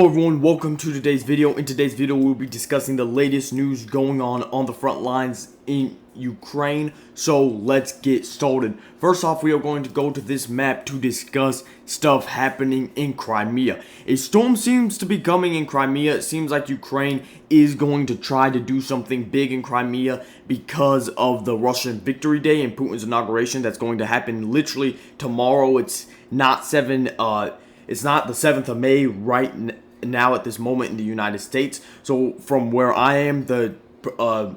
Hello everyone, welcome to today's video. In today's video, we'll be discussing the latest news going on the front lines in Ukraine. So let's get started. First off, we are going to go to this map to discuss stuff happening in Crimea. A storm seems to be coming in Crimea. It seems like Ukraine is going to try to do something big in Crimea because of the Russian Victory Day and Putin's inauguration that's going to happen literally tomorrow. It's not the 7th of May right now at this moment in the United States. So from where I am, the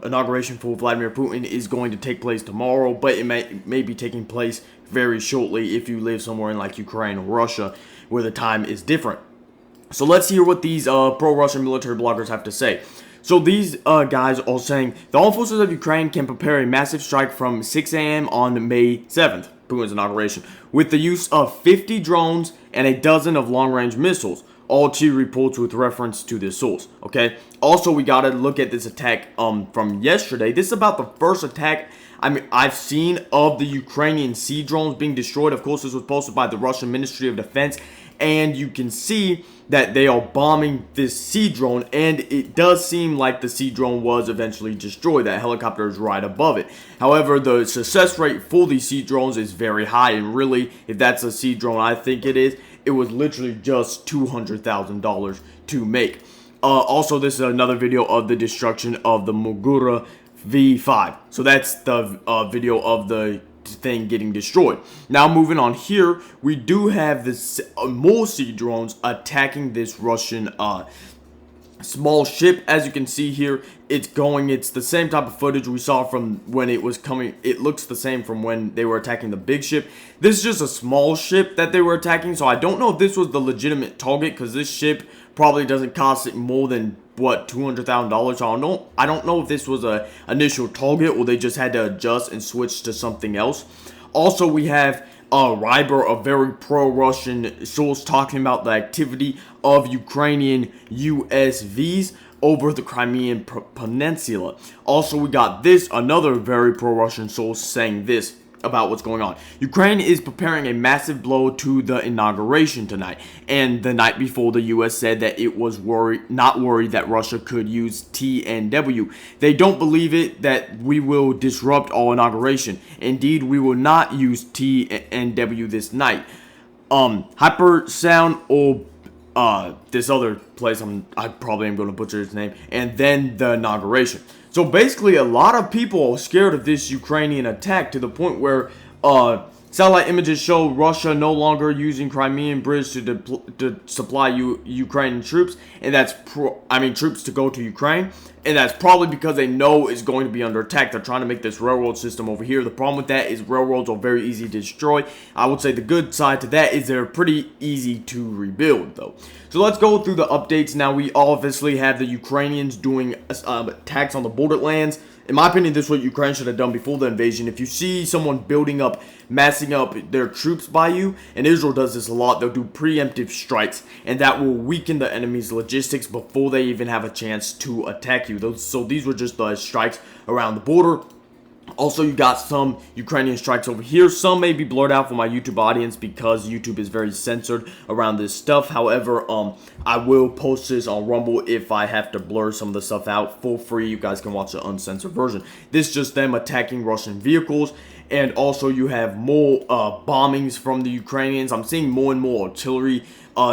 inauguration for Vladimir Putin is going to take place tomorrow, but it may be taking place very shortly if you live somewhere in like Ukraine or Russia where the time is different. So let's hear what these pro-Russian military bloggers have to say. So these guys are saying the armed forces of Ukraine can prepare a massive strike from 6 a.m. on May 7th, Putin's inauguration, with the use of 50 drones and a dozen of long-range missiles. All two reports with reference to this source. Okay. Also, we gotta look at this attack from yesterday. This is about the first attack I've seen of the Ukrainian sea drones being destroyed. Of course, this was posted by the Russian Ministry of Defense, and you can see that they are bombing this sea drone, and it does seem like the sea drone was eventually destroyed. That helicopter is right above it. However, the success rate for these sea drones is very high, and really, if that's a sea drone I think it is, it was literally just $200,000 to make. Also, this is another video of the destruction of the Mogura V5. So that's the video of the thing getting destroyed. Now moving on here, we do have this more sea drones attacking this Russian small ship. As you can see here, it's the same type of footage we saw from when it was coming. It looks the same from when they were attacking the big ship. This is just a small ship that they were attacking, so I don't know if this was the legitimate target, because this ship probably doesn't cost it more than what, $200,000. So I don't know if this was a initial target or they just had to adjust and switch to something else. Also, we have Ryber, a very pro-Russian source, talking about the activity of Ukrainian USVs over the Crimean Peninsula. Also, we got this, another very pro-Russian source saying this about what's going on. Ukraine is preparing a massive blow to the inauguration tonight, and the night before the US said that it was not worried that Russia could use TNW. They don't believe it that we will disrupt our inauguration. Indeed, we will not use TNW this night. Hypersound or this other place, I probably am going to butcher its name, and then the inauguration. So basically, a lot of people are scared of this Ukrainian attack to the point where satellite images show Russia no longer using Crimean bridge to supply Ukrainian troops, and that's troops to go to Ukraine, and that's probably because they know it's going to be under attack. They're trying to make this railroad system over here. The problem with that is railroads are very easy to destroy. I would say the good side to that is they're pretty easy to rebuild, though. So let's go through the updates now. We obviously have the Ukrainians doing attacks on the borderlands. In my opinion, this is what Ukraine should have done before the invasion. If you see someone massing up their troops by you, and Israel does this a lot, they'll do preemptive strikes, and that will weaken the enemy's logistics before they even have a chance to attack you. So these were just the strikes around the border. Also, you got some Ukrainian strikes over here. Some may be blurred out for my YouTube audience because YouTube is very censored around this stuff. However, I will post this on Rumble if I have to blur some of the stuff out for free. You guys can watch the uncensored version. This is just them attacking Russian vehicles. And also, you have more bombings from the Ukrainians. I'm seeing more and more artillery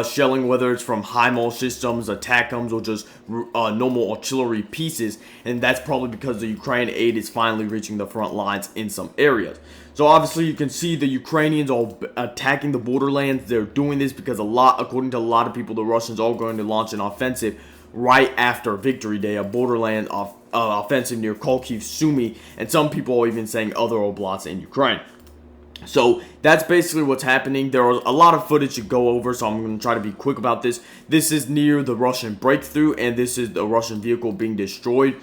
shelling, whether it's from HIMARS systems, ATACMS, or just normal artillery pieces. And that's probably because the Ukraine aid is finally reaching the front lines in some areas. So obviously, you can see the Ukrainians are attacking the borderlands. They're doing this because according to a lot of people, the Russians are going to launch an offensive right after Victory Day, a borderland offensive near Kharkiv, Sumy, and some people are even saying other oblasts in Ukraine. So that's basically what's happening. There are a lot of footage to go over, so I'm going to try to be quick about this. This is near the Russian breakthrough, and this is the Russian vehicle being destroyed.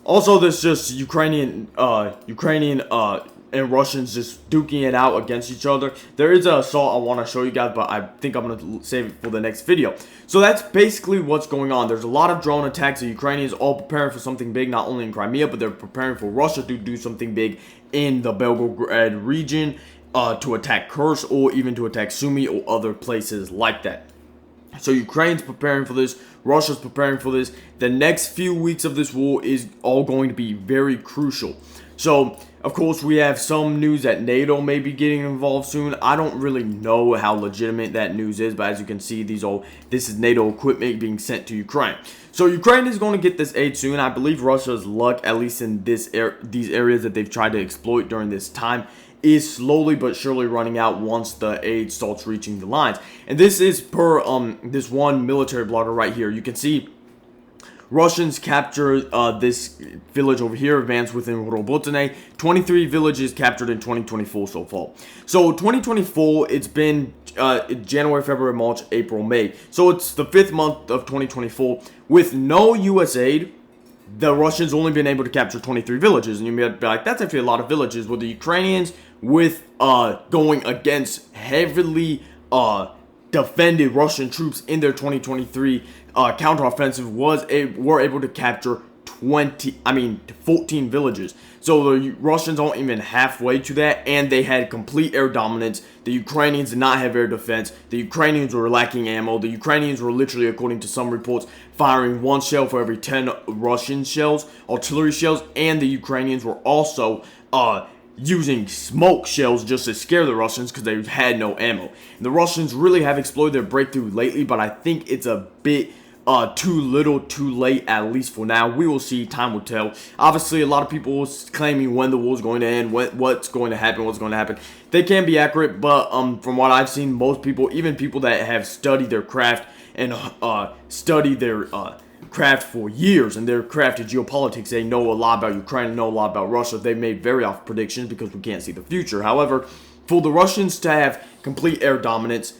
Also, there's just Ukrainian and Russians just duking it out against each other. There is an assault I want to show you guys, but I think I'm going to save it for the next video. So that's basically what's going on. There's a lot of drone attacks. The Ukrainians are preparing for something big, not only in Crimea, but they're preparing for Russia to do something big in the Belgorod region, to attack Kursk, or even to attack Sumy or other places like that. So Ukraine's preparing for this, Russia's preparing for this. The next few weeks of this war is all going to be very crucial. So, of course, we have some news that NATO may be getting involved soon. I don't really know how legitimate that news is, but as you can see, this is NATO equipment being sent to Ukraine. So Ukraine is going to get this aid soon. I believe Russia's luck, at least in these areas that they've tried to exploit during this time, is slowly but surely running out once the aid starts reaching the lines. And this is per this one military blogger right here. You can see Russians capture this village over here, advanced within Robotine. 23 villages captured in 2024 so far. So 2024, it's been January, February, March, April, May. So it's the 5th month of 2024. With no U.S. aid, the Russians only been able to capture 23 villages. And you may be like, that's actually a lot of villages. Well, the Ukrainians, with going against heavily defended Russian troops in their 2023 counteroffensive, were able to capture 14 villages. So the Russians aren't even halfway to that, and they had complete air dominance. The Ukrainians did not have air defense. The Ukrainians were lacking ammo. The Ukrainians were literally, according to some reports, firing 1 shell for every 10 Russian shells, artillery shells, and the Ukrainians were also using smoke shells just to scare the Russians because they had no ammo. And the Russians really have exploited their breakthrough lately, but I think it's a bit too little, too late, at least for now. We will see. Time will tell. Obviously, a lot of people claiming when the war is going to end, what's going to happen. They can be accurate, but from what I've seen, most people, even people that have studied their craft and craft for years, and they're crafted geopolitics, they know a lot about Ukraine, know a lot about Russia. They've made very off predictions because we can't see the future. However, for the Russians to have complete air dominance,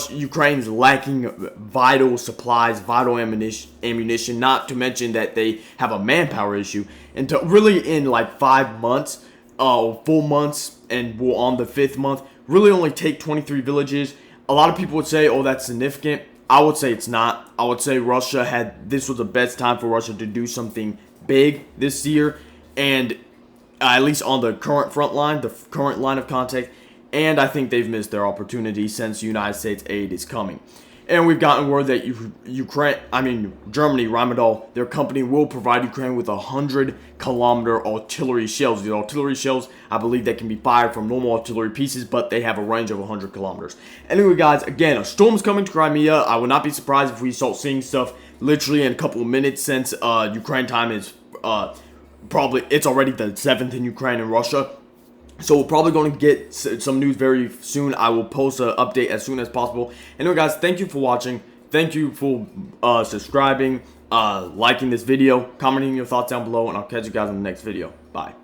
Ukraine's lacking vital supplies, vital ammunition, not to mention that they have a manpower issue. And to really, in like 5 months, 4 months, and we're on the 5th month, really only take 23 villages. A lot of people would say, oh, that's significant. I would say it's not. I would say this was the best time for Russia to do something big this year, and at least on the current front line, the current line of contact. And I think they've missed their opportunity since United States aid is coming. And we've gotten word that Germany, Rheinmetall, their company will provide Ukraine with 100-kilometer artillery shells. These artillery shells, I believe they can be fired from normal artillery pieces, but they have a range of 100 kilometers. Anyway, guys, again, a storm's coming to Crimea. I would not be surprised if we start seeing stuff literally in a couple of minutes, since Ukraine time is it's already the 7th in Ukraine and Russia. So we're probably going to get some news very soon. I will post an update as soon as possible. Anyway, guys, thank you for watching. Thank you for subscribing, liking this video, commenting your thoughts down below, and I'll catch you guys in the next video. Bye.